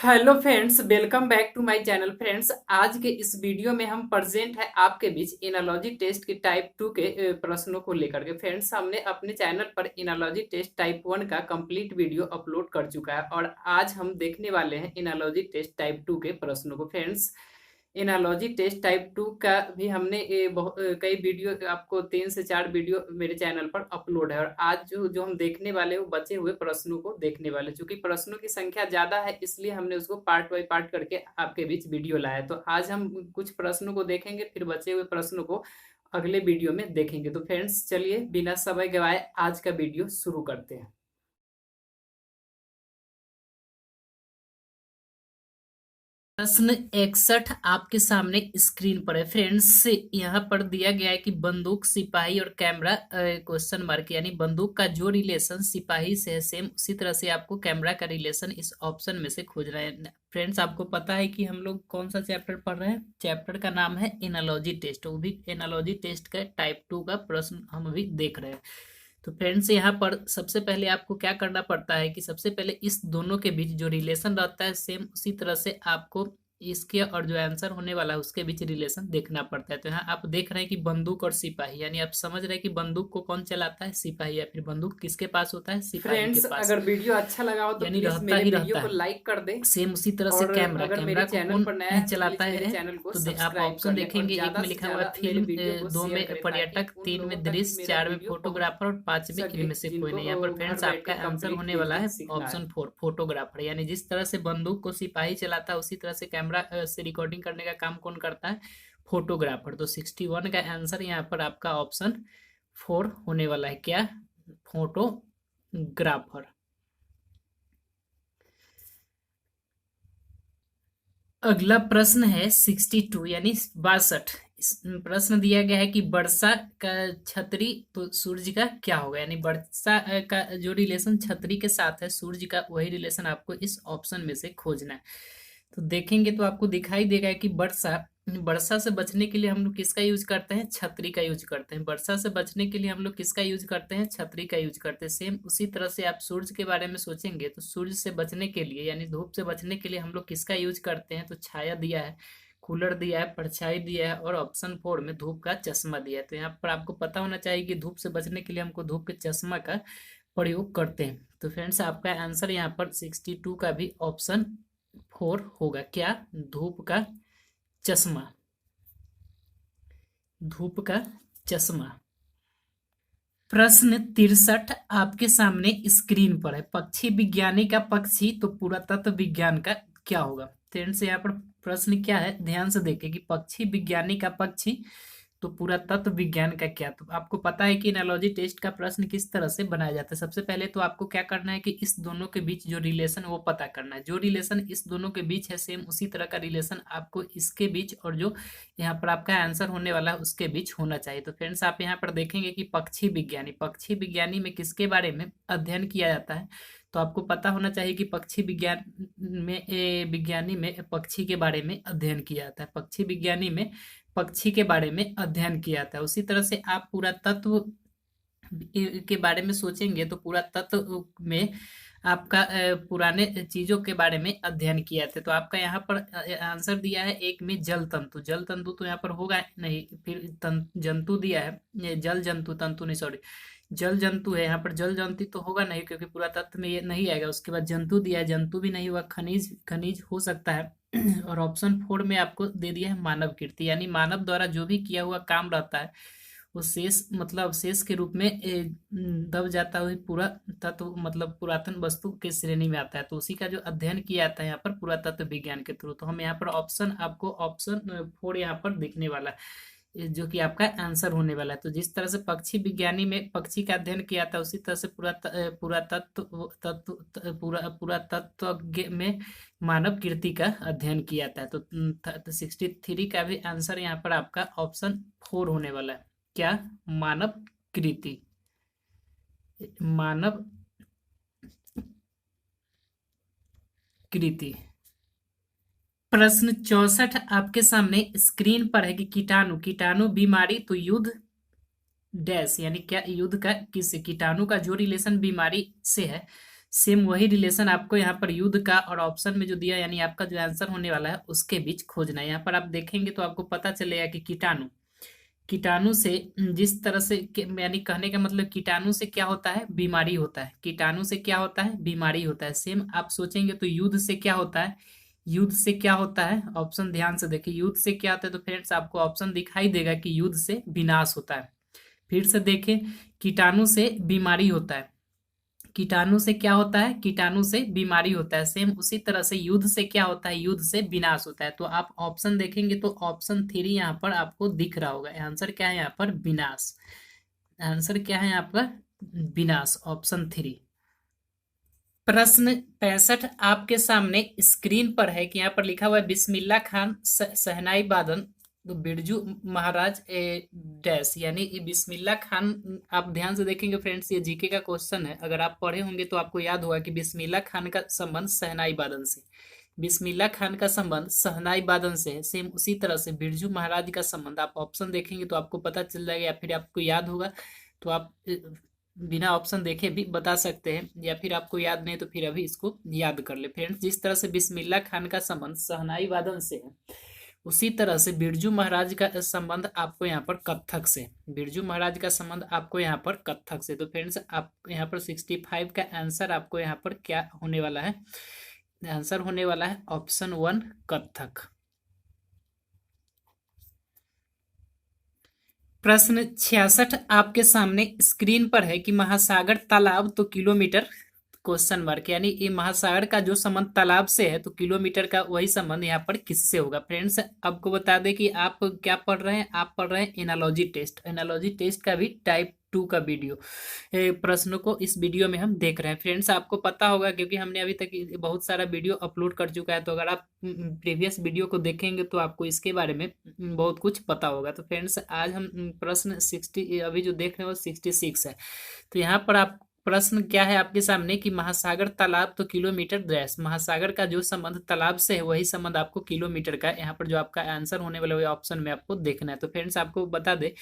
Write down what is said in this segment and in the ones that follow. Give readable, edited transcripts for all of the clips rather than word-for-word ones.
Hello friends, welcome back to my channel. Friends, आज के इस वीडियो में हम प्रेजेंट है आपके बीच इनोलॉजी टेस्ट के टाइप 2 के प्रश्नों को लेकर के। फ्रेंड्स, हमने अपने चैनल पर इनोलॉजी टेस्ट टाइप 1 का कंप्लीट वीडियो अपलोड कर चुका है और आज हम देखने वाले हैं इनोलॉजी टेस्ट टाइप 2 के प्रश्नों को। फ्रेंड्स, एनालॉजी टेस्ट टाइप 2 का भी हमने कई वीडियो, आपको 3 से 4 वीडियो मेरे चैनल पर अपलोड है और आज जो जो हम देखने वाले हैं वो बचे हुए प्रश्नों को देखने वाले। चूंकि प्रश्नों की संख्या ज्यादा है इसलिए हमने उसको पार्ट बाय पार्ट करके आपके बीच वीडियो लाया। तो आज हम कुछ प्रश्नों को देखेंगे, फिर बचे हुए प्रश्नों को अगले वीडियो में देखेंगे। तो फ्रेंड्स, चलिए बिना समय गवाए आज का वीडियो शुरू करते हैं। प्रश्न 61 आपके सामने स्क्रीन पर है। फ्रेंड्स, यहाँ पर दिया गया है कि बंदूक, सिपाही और कैमरा क्वेश्चन मार्क, यानी बंदूक का जो रिलेशन सिपाही से है सेम उसी तरह से आपको कैमरा का रिलेशन इस ऑप्शन में से खोजना है। फ्रेंड्स, आपको पता है कि हम लोग कौन सा चैप्टर पढ़ रहे हैं। चैप्टर का नाम है एनालॉजी टेस्ट, वो भी एनालॉजी टेस्ट का टाइप 2 का प्रश्न हम अभी देख रहे हैं। तो फ्रेंड्स, यहाँ पर सबसे पहले आपको क्या करना पड़ता है कि सबसे पहले इस दोनों के बीच जो रिलेशन रहता है सेम उसी तरह से आपको इसके और जो आंसर होने वाला है उसके बीच रिलेशन देखना पड़ता है। तो यहाँ आप देख रहे हैं कि बंदूक और सिपाही, यानी आप समझ रहे हैं कि बंदूक को कौन चलाता है, सिपाही, या फिर बंदूक किसके पास होता है, सिपाही के फ्रेंड्स, के पास। पास। अगर वीडियो अच्छा लगा हो तो यानी प्लीज रहता मेरे ही वीडियो रहता को है। लाइक कर दे सेम उसी तरह से और कैमरा, अगर कैमरा मेरे को चैनल कौन पर नया है तो चलाता प्लीज मेरे है। चैनल को तो आप सब्सक्राइब कर ऑप्शन लें और देखेंगे, एक ज्यादा में से लिखा हुआ है ज्यादा मेरे वीडियो फिल्म, को दो शेयर में करें ताकि पर्यटक, उन तीन लोगों में तक भी दृश्य, मेरा चार में वीडियो पहुंच फोटोग्राफर और पांच में सके इनमें से कोई जिनको नहीं। यहाँ पर घर फ्रेंड्स आपका बैठे आंसर कंप्लीट होने वाला रीजनिंग है सीखना है। Option 4, photographer. यानी जिस तरह से बंदूक को सिपाही चलाता है उसी तरह से कैमरा से रिकॉर्डिंग करने का काम कौन करता है, फोटोग्राफर। तो 61 का आंसर यहाँ पर आपका ऑप्शन 4 होने वाला है। क्या? फोटोग्राफर। अगला प्रश्न है 62 यानी 62। इस प्रश्न दिया गया है कि वर्षा का छतरी तो सूर्य का क्या होगा, यानी वर्षा का जो रिलेशन छतरी के साथ है सूर्य का, वही रिलेशन आपको इस ऑप्शन में से खोजना है। तो देखेंगे तो आपको दिखाई देगा कि वर्षा, वर्षा से बचने के लिए हम लोग किसका यूज करते हैं, छतरी का यूज करते हैं। वर्षा से बचने के लिए हम लोग किसका यूज करते हैं, छतरी का यूज करते हैं। सेम उसी तरह से आप सूर्य के बारे में सोचेंगे तो सूर्य से बचने के लिए यानी धूप से बचने के लिए हम लोग किसका यूज करते हैं, तो छाया दिया है, कूलर दिया है, परछाई दिया है और ऑप्शन 4 में धूप का चश्मा दिया है। तो यहाँ पर आपको पता होना चाहिए कि धूप से बचने के लिए हमको धूप के चश्मा का प्रयोग करते हैं। तो फ्रेंड्स, आपका आंसर यहाँ पर 62 का भी ऑप्शन 4 होगा। क्या? धूप का चश्मा, धूप का चश्मा। प्रश्न 63 आपके सामने स्क्रीन पर है। पक्षी विज्ञानी का पक्षी तो पुरातत्व विज्ञान का क्या होगा। फ्रेंड्स, यहाँ पर प्रश्न क्या है, ध्यान से देखें कि पक्षी विज्ञानी का पक्षी तो पुरातत्व विज्ञान का क्या। तो आपको पता है कि एनालॉजी टेस्ट का प्रश्न किस तरह से बनाया जाता है। सबसे पहले तो आपको क्या करना है कि इस दोनों के बीच जो रिलेशन वो पता करना है। जो रिलेशन इस दोनों के बीच है सेम उसी तरह का रिलेशन आपको इसके बीच और जो यहाँ पर आपका आंसर होने वाला है उसके बीच होना चाहिए। तो फ्रेंड्स, आप यहाँ पर देखेंगे कि पक्षी विज्ञानी, पक्षी विज्ञानी में किसके बारे में अध्ययन किया जाता है। तो आपको पता होना चाहिए कि पक्षी विज्ञान में विज्ञानी में पक्षी के बारे में अध्ययन किया जाता है। पक्षी विज्ञानी में पक्षी के बारे में अध्ययन किया जाता है। उसी तरह से आप पुरातत्व के बारे में सोचेंगे तो पुरातत्व में आपका पुराने चीजों के बारे में अध्ययन किया था। तो आपका यहाँ पर आंसर दिया है एक में जल तंतु, जल तंतु तो यहाँ पर होगा नहीं। फिर जंतु दिया है, ये जल जंतु, तंतु नहीं, सॉरी, जल जंतु है। यहाँ पर जल जंतु तो होगा नहीं क्योंकि पुरातत्व में ये नहीं आएगा। उसके बाद जंतु दिया है, जंतु भी नहीं हुआ। खनिज, खनिज हो सकता है। और ऑप्शन 4 में आपको दे दिया है मानव कृति, यानी मानव द्वारा जो भी किया हुआ काम रहता है वो शेष, मतलब शेष के रूप में दब जाता है पूरा तत्व, मतलब पुरातन वस्तु के श्रेणी में आता है। तो उसी का जो अध्ययन किया जाता है यहाँ पर पुरातत्व विज्ञान के थ्रू। तो हम यहाँ पर ऑप्शन, आपको ऑप्शन 4 यहाँ पर दिखने वाला है जो कि आपका आंसर होने वाला है। तो जिस तरह से पक्षी विज्ञानी में पक्षी का अध्ययन किया था उसी तरह से पुरातत्व पुरातत्वज्ञ में मानव कृति का अध्ययन किया था। तो 63 का भी आंसर यहाँ पर आपका ऑप्शन 4 होने वाला है। क्या? मानव कृति, मानव कृति। प्रश्न 64 आपके सामने स्क्रीन पर है कि कीटाणु, कीटाणु बीमारी तो युद्ध डैश, यानी क्या युद्ध का किस कीटाणु का जो रिलेशन बीमारी से है सेम वही रिलेशन आपको यहाँ पर युद्ध का और ऑप्शन में जो दिया यानी आपका जो आंसर होने वाला है उसके बीच खोजना है। यहाँ पर आप देखेंगे तो आपको पता चलेगा कि कीटाणु, कीटाणु से जिस तरह से यानी कहने का मतलब कीटाणु से क्या होता है, बीमारी होता है। कीटाणु से क्या होता है, बीमारी होता है। सेम आप सोचेंगे तो युद्ध से क्या होता है, युद्ध से क्या होता है, ऑप्शन ध्यान से देखिए, युद्ध से क्या होता है तो फ्रेंड्स आपको ऑप्शन दिखाई देगा कि युद्ध से विनाश होता है। फिर से देखें, कीटाणु से बीमारी होता है, कीटाणु से क्या होता है, कीटाणु से बीमारी होता है। सेम उसी तरह से युद्ध से क्या होता है, युद्ध से विनाश होता है। तो आप ऑप्शन देखेंगे तो ऑप्शन 3 यहाँ पर आपको दिख रहा होगा। आंसर क्या है यहाँ पर, विनाश। आंसर क्या है यहाँ पर, विनाश, ऑप्शन 3। प्रश्न 65 आपके सामने स्क्रीन पर है कि यहाँ पर लिखा हुआ है बिस्मिल्लाह खान शहनाई वादन तो बिरजू महाराज डैश, यानी ये बिस्मिल्लाह खान। आप ध्यान से देखेंगे फ्रेंड्स, ये जीके का क्वेश्चन है। अगर आप पढ़े होंगे तो आपको याद होगा कि बिस्मिल्लाह खान का संबंध शहनाई वादन से, बिस्मिल्लाह खान का संबंध शहनाई वादन से है। सेम उसी तरह से बिरजू महाराज का संबंध, आप ऑप्शन देखेंगे तो आपको पता चल जाएगा, या फिर आपको याद होगा तो आप बिना ऑप्शन देखे भी बता सकते हैं, या फिर आपको याद नहीं तो फिर अभी इसको याद कर ले फ्रेंड्स। जिस तरह से बिस्मिल्लाह खान का संबंध शहनाई वादन से है, उसी तरह से बिरजू महाराज का संबंध आपको यहाँ पर कत्थक से, बिरजू महाराज का संबंध आपको यहाँ पर कत्थक से। तो फ्रेंड्स आप यहाँ पर 65 का आंसर आपको यहाँ पर क्या होने वाला है, आंसर होने वाला है ऑप्शन 1 कत्थक। प्रश्न 66 आपके सामने स्क्रीन पर है कि महासागर तालाब तो किलोमीटर, क्वेश्चन मार्क, यानी ये महासागर का जो संबंध तालाब से है तो किलोमीटर का वही संबंध यहाँ पर किससे होगा। फ्रेंड्स आपको बता दें कि आप क्या पढ़ रहे हैं, आप पढ़ रहे हैं एनालॉजी टेस्ट। एनालॉजी टेस्ट का भी टाइप 2 का वीडियो प्रश्नों को इस वीडियो में हम देख रहे हैं। फ्रेंड्स आपको पता होगा क्योंकि हमने अभी तक बहुत सारा वीडियो अपलोड कर चुका है, तो अगर आप प्रीवियस वीडियो को देखेंगे तो आपको इसके बारे में बहुत कुछ पता होगा। तो फ्रेंड्स आज हम प्रश्न 60 अभी जो देख रहे हैं वो 66 है। तो यहाँ पर आप प्रश्न क्या है आपके सामने कि महासागर तालाब तो किलोमीटर डैश, महासागर का जो संबंध तालाब से है वही संबंध आपको किलोमीटर का, यहाँ पर जो आपका आंसर होने वाला है ऑप्शन में आपको देखना है। तो फ्रेंड्स आपको बता दे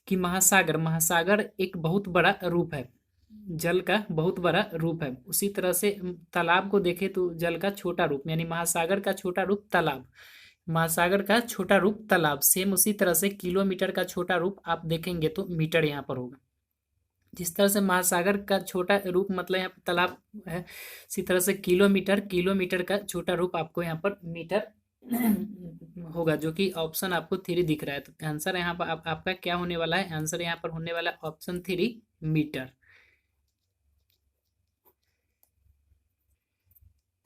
कि महासागर, महासागर एक बहुत बड़ा रूप है, जल का बहुत बड़ा रूप है। उसी तरह से तालाब को देखें तो जल का छोटा रूप, यानी महासागर का छोटा रूप तालाब, महासागर का छोटा रूप तालाब। सेम उसी तरह से किलोमीटर का छोटा रूप आप देखेंगे तो मीटर यहाँ पर होगा। जिस तरह से महासागर का छोटा रूप मतलब यहाँ पर तालाब है, इसी तरह से किलोमीटर, किलोमीटर का छोटा रूप आपको यहाँ पर मीटर होगा, जो कि ऑप्शन आपको 3 दिख रहा है। तो आंसर यहाँ पर आपका क्या होने वाला है, आंसर यहाँ पर होने वाला है ऑप्शन 3 मीटर।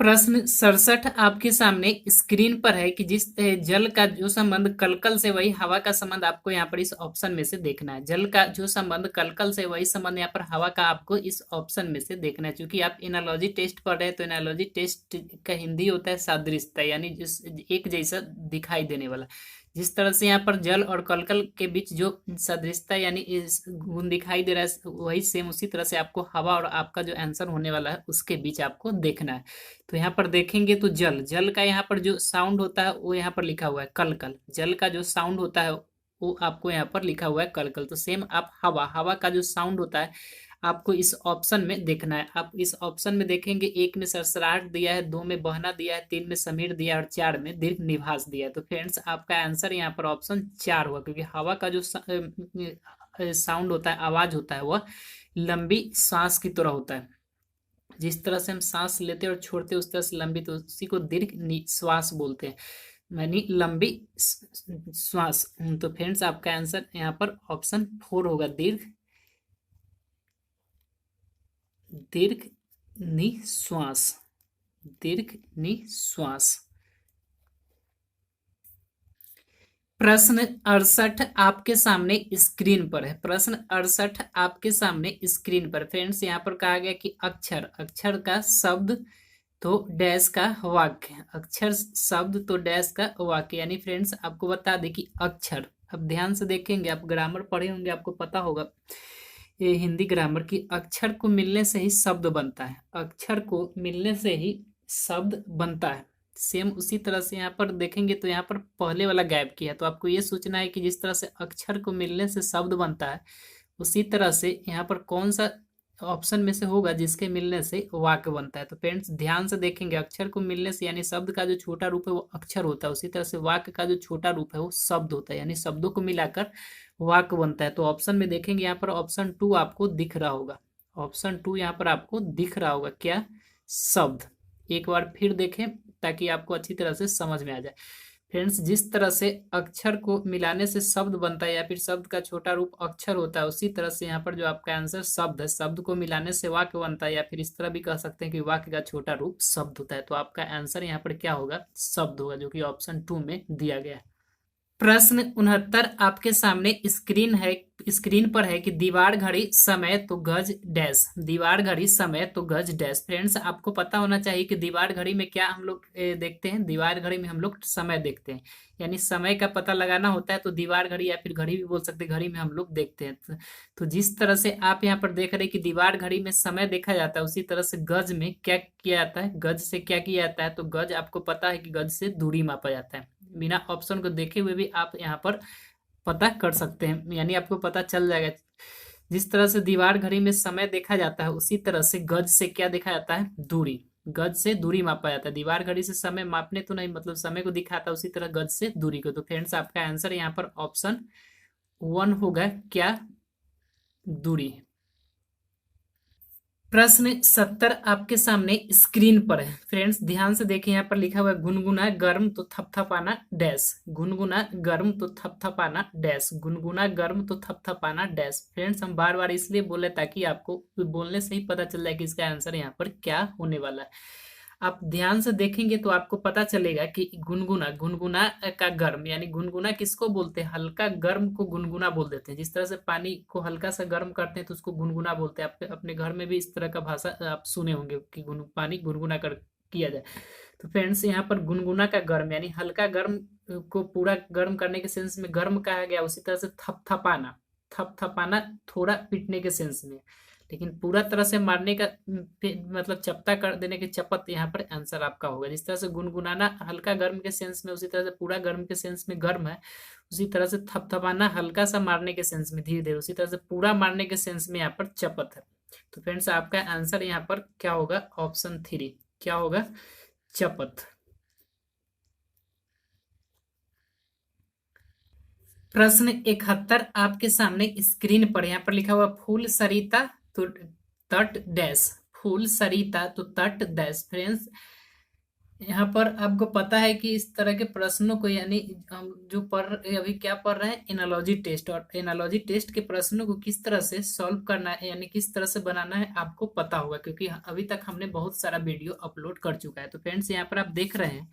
प्रश्न 67 आपके सामने स्क्रीन पर है कि जिस जल का जो संबंध कलकल से वही हवा का संबंध आपको यहाँ पर इस ऑप्शन में से देखना है। जल का जो संबंध कलकल से वही संबंध यहाँ पर हवा का आपको इस ऑप्शन में से देखना है। क्योंकि आप एनालॉजी टेस्ट पढ़ रहे हैं तो एनालॉजी टेस्ट का हिंदी होता है सादृश्यता, यानी जिस एक जैसा दिखाई देने वाला। जिस तरह से यहाँ पर जल और कलकल के बीच जो सदृशता यानी इस गुण दिखाई दे रहा है वही सेम उसी तरह से आपको हवा और आपका जो आंसर होने वाला है उसके बीच आपको देखना है। तो यहाँ पर देखेंगे तो जल, जल का यहाँ पर जो साउंड होता है वो यहाँ पर लिखा हुआ है कलकल, जल का जो साउंड होता है वो आपको यहाँ पर लिखा हुआ है कलकल। तो सेम आप हवा, हवा का जो साउंड होता है आपको इस ऑप्शन में देखना है। आप इस ऑप्शन में देखेंगे 1 में सरसराहट दिया है, 2 में बहना दिया है, 3 में समीर दिया है और 4 में दीर्घ निभास दिया है। तो फ्रेंड्स आपका आंसर यहाँ पर ऑप्शन 4 हुआ, क्योंकि हवा का जो साउंड होता है, आवाज होता है, वह लंबी सांस की तरह होता है। जिस तरह से हम सांस लेते और छोड़ते उस तरह से लंबी, तो उसी को दीर्घ श्वास बोलते हैं, यानी लंबी श्वास। तो फ्रेंड्स आपका आंसर यहाँ पर ऑप्शन 4 होगा, दीर्घ, दीर्घ निश्वास, दीर्घ निश्वास। प्रश्न 68 आपके सामने स्क्रीन पर है, प्रश्न 68 आपके सामने स्क्रीन पर। फ्रेंड्स यहाँ पर कहा गया कि अक्षर, अक्षर का शब्द तो डैश का वाक्य, अक्षर शब्द तो डैश का वाक्य। यानी फ्रेंड्स आपको बता दें कि अक्षर, अब ध्यान से देखेंगे, आप ग्रामर पढ़े होंगे, आपको पता होगा ये हिंदी ग्रामर की, अक्षर को मिलने से ही शब्द बनता है, अक्षर को मिलने से ही शब्द बनता है। सेम उसी तरह से यहाँ पर देखेंगे तो यहाँ पर पहले वाला गैप किया, तो आपको ये सोचना है कि जिस तरह से अक्षर को मिलने से शब्द बनता है उसी तरह से यहाँ पर कौन सा ऑप्शन में से होगा जिसके मिलने से वाक्य बनता है। तो फ्रेंड्स ध्यान से देखेंगे, अक्षर को मिलने से यानी शब्द का जो छोटा रूप है वो अक्षर होता है, उसी तरह से वाक्य का जो छोटा रूप है वो शब्द होता है, यानी शब्दों को मिलाकर वाक्य बनता है। तो ऑप्शन में देखेंगे यहाँ पर ऑप्शन 2 आपको दिख रहा होगा, ऑप्शन 2 यहाँ पर आपको दिख रहा होगा, क्या? शब्द। एक बार फिर देखें ताकि आपको अच्छी तरह से समझ में आ जाए। फ्रेंड्स जिस तरह से अक्षर को मिलाने से शब्द बनता है या फिर शब्द का छोटा रूप अक्षर होता है, उसी तरह से यहाँ पर जो आपका आंसर शब्द है, शब्द को मिलाने से वाक्य बनता है, या फिर इस तरह भी कह सकते हैं कि वाक्य का छोटा रूप शब्द होता है। तो आपका आंसर यहाँ पर क्या होगा? शब्द होगा, जो कि ऑप्शन 2 में दिया गया है। प्रश्न 69 आपके सामने स्क्रीन पर है कि दीवार घड़ी समय तो गज डैश, दीवार घड़ी समय तो गज डैश। फ्रेंड्स आपको पता होना चाहिए कि दीवार घड़ी में क्या हम लोग देखते हैं, दीवार घड़ी में हम लोग समय देखते हैं, यानी समय का पता लगाना होता है तो दीवार घड़ी या फिर घड़ी भी बोल सकते हैं, घड़ी में हम लोग देखते हैं। तो जिस तरह से आप यहाँ पर देख रहे हैं कि दीवार घड़ी में समय देखा जाता है, उसी तरह से गज में क्या किया जाता है, गज से क्या किया जाता है? तो गज आपको पता है कि गज से दूरी मापा जाता है। बिना ऑप्शन को देखे हुए भी आप यहाँ पर पता कर सकते हैं, यानी आपको पता चल जाएगा। जिस तरह से दीवार घड़ी में समय देखा जाता है, उसी तरह से गज से क्या देखा जाता है? दूरी। गज से दूरी मापा जाता है, दीवार घड़ी से समय मापने तो नहीं, मतलब समय को दिखाता है, उसी तरह गज से दूरी को। तो फ्रेंड्स आपका आंसर यहाँ पर ऑप्शन 1 होगा, क्या? दूरी। प्रश्न 70 आपके सामने स्क्रीन पर है। फ्रेंड्स ध्यान से देखिए, यहाँ पर लिखा हुआ है गुनगुना गर्म तो थपथपाना डैश, गुनगुना गर्म तो थपथपाना डैश, गुनगुना गर्म तो थपथपाना डैश। फ्रेंड्स हम बार बार इसलिए बोले ताकि आपको बोलने से ही पता चल जाए कि इसका आंसर यहाँ पर क्या होने वाला है। आप ध्यान से देखेंगे तो आपको पता चलेगा कि गुनगुना, गुनगुना का गर्म, यानी गुनगुना किसको बोलते हैं? हल्का गर्म को गुनगुना बोल देते हैं। जिस तरह से पानी को हल्का सा गर्म करते हैं तो उसको गुनगुना बोलते हैं। आप अपने घर में भी इस तरह का भाषा आप सुने होंगे कि पानी गुनगुना कर किया जाए। तो फ्रेंड्स यहाँ पर गुनगुना का गर्म यानी हल्का गर्म को पूरा गर्म करने के सेंस में गर्म कहा गया, उसी तरह से थपथपाना, थपथपाना थोड़ा पीटने के सेंस में, लेकिन पूरा तरह से मारने का मतलब चपटा कर देने के चपत यहाँ पर आंसर आपका होगा। जिस तरह से गुनगुनाना हल्का गर्म के सेंस में, उसी तरह से पूरा गर्म के सेंस में गर्म है, उसी तरह से थपथपाना हल्का सा मारने के सेंस में धीरे धीरे, उसी तरह से पूरा मारने के सेंस में यहाँ पर चपत है। तो फ्रेंड्स आपका आंसर यहाँ पर क्या होगा? ऑप्शन 3, क्या होगा? चपत। प्रश्न 71 आपके सामने स्क्रीन पर, यहाँ पर लिखा हुआ फूल सरिता तो तट डैश, फूल सरिता तो तट डैश। फ्रेंड्स यहाँ पर आपको पता है कि इस तरह के प्रश्नों को, यानी हम जो अभी क्या पढ़ रहे हैं, एनालॉजी टेस्ट, और एनालॉजी टेस्ट के प्रश्नों को किस तरह से सॉल्व करना है, यानी किस तरह से बनाना है, आपको पता होगा, क्योंकि अभी तक हमने बहुत सारा वीडियो अपलोड कर चुका है। तो फ्रेंड्स यहाँ पर आप देख रहे हैं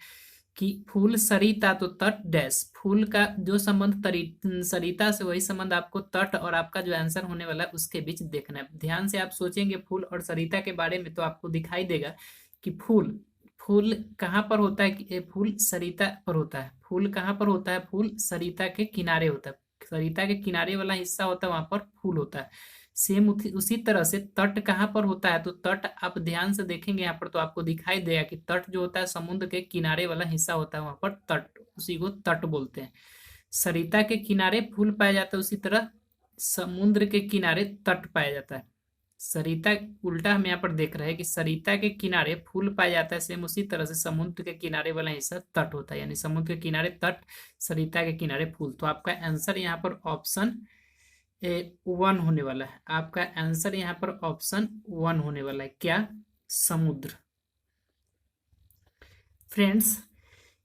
कि फूल सरिता तो तट डैश, फूल का जो संबंध सरिता से, वही संबंध आपको तट और आपका जो आंसर होने वाला है उसके बीच देखना है। ध्यान से आप सोचेंगे फूल और सरिता के बारे में तो आपको दिखाई देगा कि फूल, फूल कहाँ पर होता है? कि फूल सरिता पर होता है। फूल कहाँ पर होता है? फूल सरिता के किनारे होता है, सरिता के किनारे वाला हिस्सा होता है, वहां पर फूल होता है। सेम उसी तरह से तट कहाँ पर होता है? तो तट आप ध्यान से देखेंगे यहाँ पर तो आपको दिखाई देगा कि तट जो होता है समुद्र के किनारे वाला हिस्सा होता है, वहां पर तट, उसी को तट बोलते हैं। सरिता के किनारे फूल पाया जाता है, उसी तरह समुद्र के किनारे तट पाया जाता है। सरिता उल्टा हम यहाँ पर देख रहे हैं कि सरिता के किनारे फूल पाया जाता है, सेम उसी तरह से समुद्र के किनारे वाला हिस्सा तट होता है, यानी समुद्र के किनारे तट, सरिता के किनारे फूल। तो आपका आंसर यहाँ पर ऑप्शन 1 होने वाला है, आपका आंसर यहाँ पर ऑप्शन 1 होने वाला है, क्या? समुद्र। फ्रेंड्स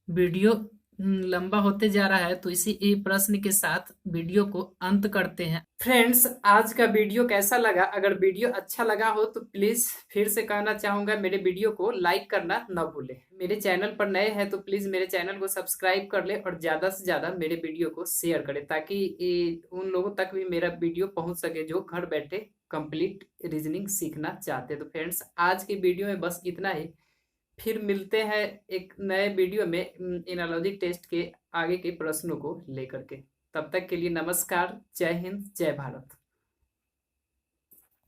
वीडियो लंबा होते जा रहा है, तो इसी प्रश्न के साथ वीडियो को अंत करते हैं। फ्रेंड्स आज का वीडियो कैसा लगा? अगर वीडियो अच्छा लगा हो तो प्लीज फिर से कहना चाहूंगा, मेरे वीडियो को लाइक करना न भूले। मेरे चैनल पर नए हैं तो प्लीज मेरे चैनल को सब्सक्राइब कर ले और ज्यादा से ज्यादा मेरे वीडियो को शेयर करें, ताकि उन लोगों तक भी मेरा वीडियो पहुंच सके जो घर बैठे कंप्लीट रीजनिंग सीखना चाहते हैं। तो फ्रेंड्स आज की वीडियो में बस इतना ही, फिर मिलते हैं एक नए वीडियो में एनालॉजी टेस्ट के आगे के प्रश्नों को लेकर के। तब तक के लिए नमस्कार, जय हिंद, जय भारत।